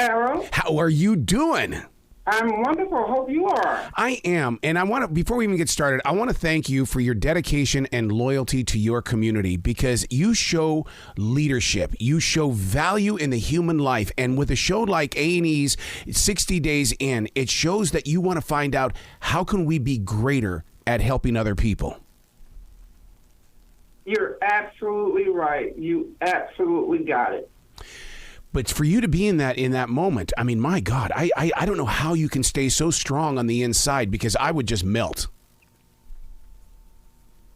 Arrow. How are you doing? I'm wonderful. Hope you are. I am. And I want to, before we even get started, I want to thank you for your dedication and loyalty to your community, because you show leadership. You show value in the human life. And with a show like A&E's 60 Days In, it shows that you want to find out, how can we be greater at helping other people? You're absolutely right. You absolutely got it. But for you to be in that moment, I mean, my God, I don't know how you can stay so strong on the inside, because I would just melt.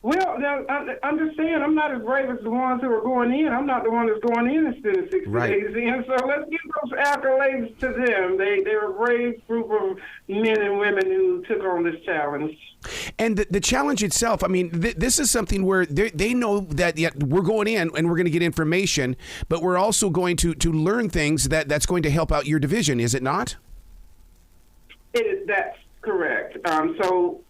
Well, now, understand, I'm not as brave as the ones who are going in. I'm not the one that's going in instead of 60 days in. So let's give those accolades to them. They're a brave group of men and women who took on this challenge. And the challenge itself, I mean, this is something where they know that we're going in and we're going to get information, but we're also going to learn things that's going to help out your division, is it not? That's correct. So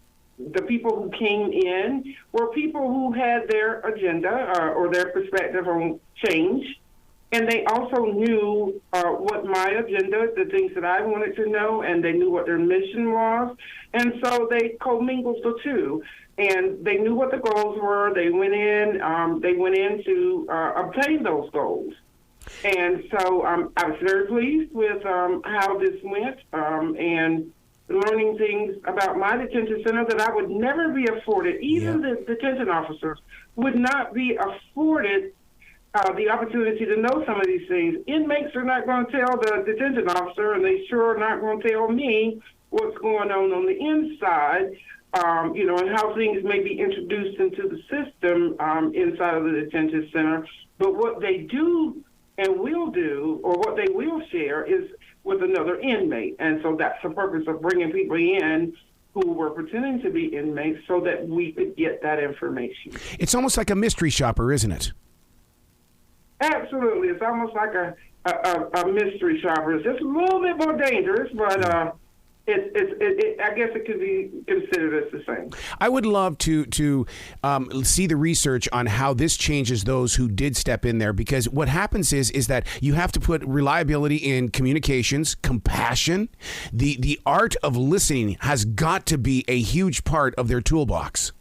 the people who came in were people who had their agenda or their perspective on change. And they also knew what my agenda, the things that I wanted to know, and they knew what their mission was. And so they commingled the two. And they knew what the goals were. They went in to obtain those goals. And so I was very pleased with how this went, and learning things about my detention center that I would never be afforded. Even the detention officers would not be afforded the opportunity to know some of these things. Inmates are not going to tell the detention officer, and they sure are not going to tell me what's going on the inside, and how things may be introduced into the system inside of the detention center. But what they do and will do, or what they will share, is with another inmate. And so that's the purpose of bringing people in who were pretending to be inmates so that we could get that information. It's almost like a mystery shopper, isn't it? Absolutely. It's almost like a mystery shopper. It's just a little bit more dangerous, but I guess it could be considered as the same. I would love to see the research on how this changes those who did step in there, because what happens is that you have to put reliability in communications, compassion. The art of listening has got to be a huge part of their toolbox.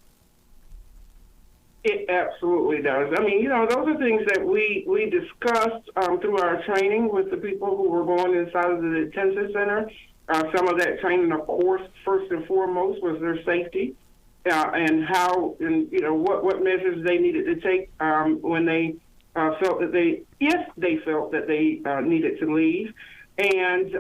It absolutely does. I mean, those are things that we discussed through our training with the people who were going inside of the detention center. Some of that training, of course, first and foremost, was their safety and how, and what measures they needed to take when they felt that if they felt that they needed to leave, and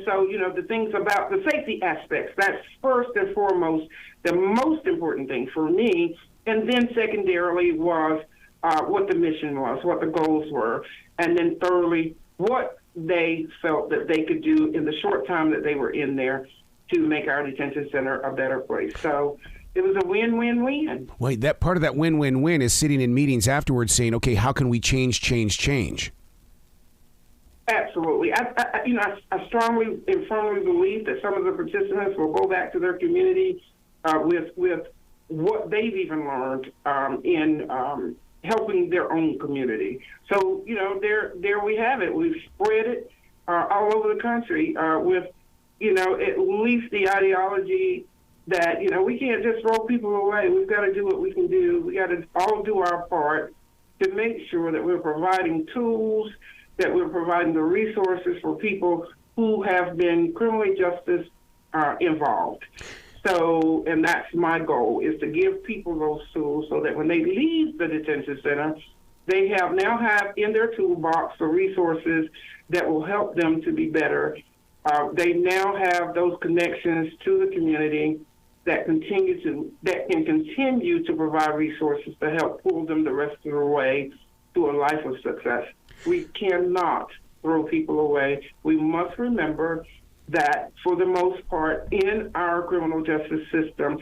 so the things about the safety aspects, that's first and foremost the most important thing for me. And then secondarily was what the mission was, what the goals were, and then thirdly, what they felt that they could do in the short time that they were in there to make our detention center a better place. So it was a win-win-win. Wait, that part of that win-win-win is sitting in meetings afterwards saying, okay, how can we change? Absolutely. I strongly and firmly believe that some of the participants will go back to their community with what they've even learned in helping their own community. So, there we have it. We've spread it all over the country with, at least the ideology that, we can't just throw people away. We've got to do what we can do. We got to all do our part to make sure that we're providing tools, that we're providing the resources for people who have been criminally justice involved. So, and that's my goal, is to give people those tools so that when they leave the detention center, they now have in their toolbox the resources that will help them to be better. They now have those connections to the community that can continue to provide resources to help pull them the rest of the way to a life of success. We cannot throw people away. We must remember that for the most part in our criminal justice system,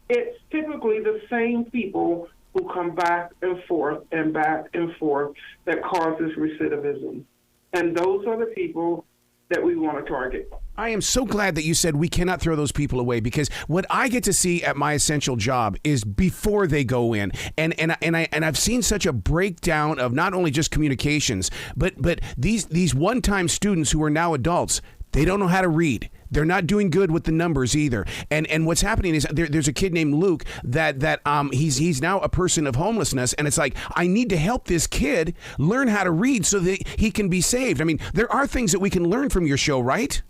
it's typically the same people who come back and forth that causes recidivism. And those are the people that we want to target. I am so glad that you said we cannot throw those people away, because what I get to see at my essential job is before they go in, and I've seen such a breakdown of not only just communications, but these one-time students who are now adults. They don't know how to read. They're not doing good with the numbers either. And what's happening is there's a kid named Luke that he's now a person of homelessness, and it's like, I need to help this kid learn how to read so that he can be saved. I mean, there are things that we can learn from your show, right?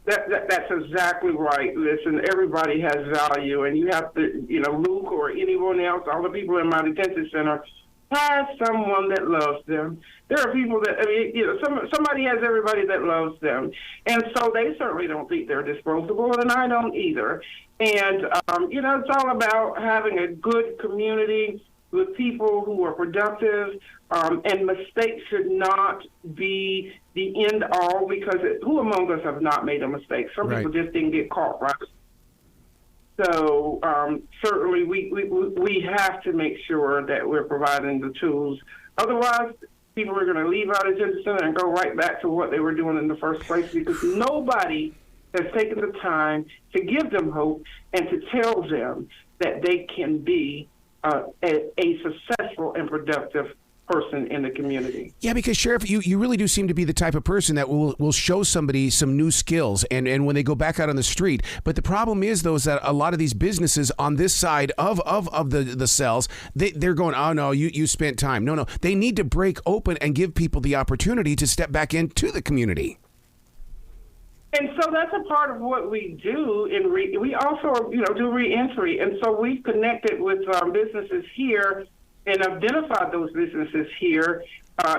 That's exactly right. Listen, everybody has value, and you have to, Luke or anyone else, all the people in my detention center, have someone that loves them. There are people that, somebody has everybody that loves them. And so they certainly don't think they're disposable, and I don't either. And, it's all about having a good community with people who are productive, and mistakes should not be the end all, because who among us have not made a mistake? Some people just didn't get caught, right? So certainly we have to make sure that we're providing the tools. Otherwise, people are going to leave out of detention center and go right back to what they were doing in the first place, because nobody has taken the time to give them hope and to tell them that they can be a successful and productive person in the community. Yeah, because Sheriff, you really do seem to be the type of person that will show somebody some new skills and when they go back out on the street. But the problem is, though, is that a lot of these businesses on this side of the cells, they're going, oh, no, you spent time. No, they need to break open and give people the opportunity to step back into the community. And so that's a part of what we do. We also, do reentry. And so we've connected with businesses here and identified those businesses here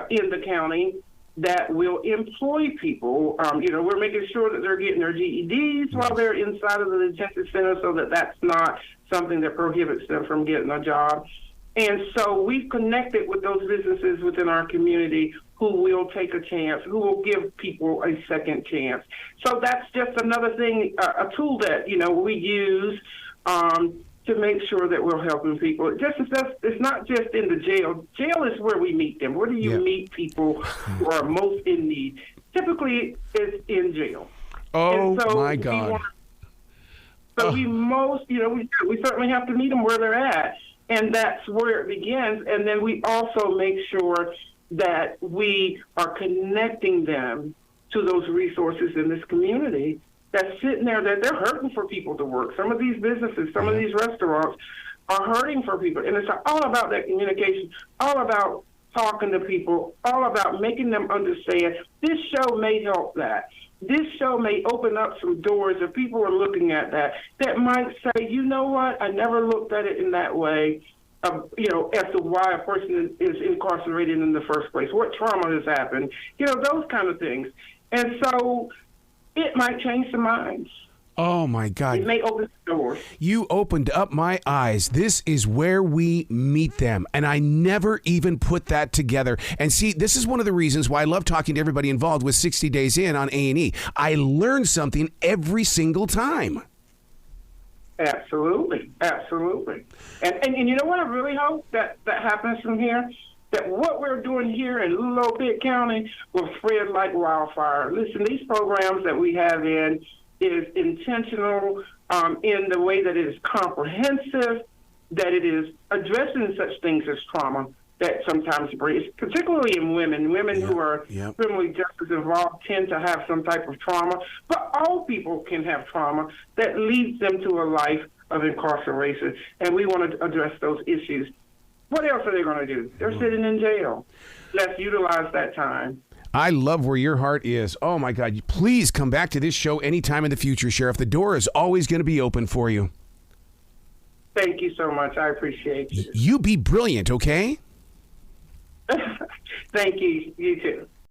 in the county that will employ people. We're making sure that they're getting their GEDs while they're inside of the detention center, so that that's not something that prohibits them from getting a job. And so we've connected with those businesses within our community who will take a chance, who will give people a second chance. So that's just another thing, a tool that, we use to make sure that we're helping people. It's not just in the jail. Jail is where we meet them. Where do you meet people who are most in need? Typically, it's in jail. Oh, my God. We certainly have to meet them where they're at. And that's where it begins. And then we also make sure that we are connecting them to those resources in this community that's sitting there, that they're hurting for people to work. Some of these businesses, some of these restaurants are hurting for people. And it's all about that communication, all about talking to people, all about making them understand. This show may help that. This show may open up some doors if people are looking at that might say, you know what, I never looked at it in that way, as to why a person is incarcerated in the first place, what trauma has happened, those kind of things. And so it might change some minds. Oh, my God. It may open the doors. You opened up my eyes. This is where we meet them. And I never even put that together. And see, this is one of the reasons why I love talking to everybody involved with 60 Days In on A&E. I learn something every single time. Absolutely. Absolutely. And you know what I really hope that happens from here? That what we're doing here in little old Pitt County will spread like wildfire. Listen, these programs that we have is intentional in the way that it is comprehensive, that it is addressing such things as trauma that sometimes breeds, particularly in women who are criminally justice involved tend to have some type of trauma, but all people can have trauma that leads them to a life of incarceration, and we want to address those issues. What else are they going to do? They're sitting in jail. Let's utilize that time. I love where your heart is. Oh, my God. Please come back to this show anytime in the future, Sheriff. The door is always going to be open for you. Thank you so much. I appreciate you. You be brilliant, okay? Thank you. You too.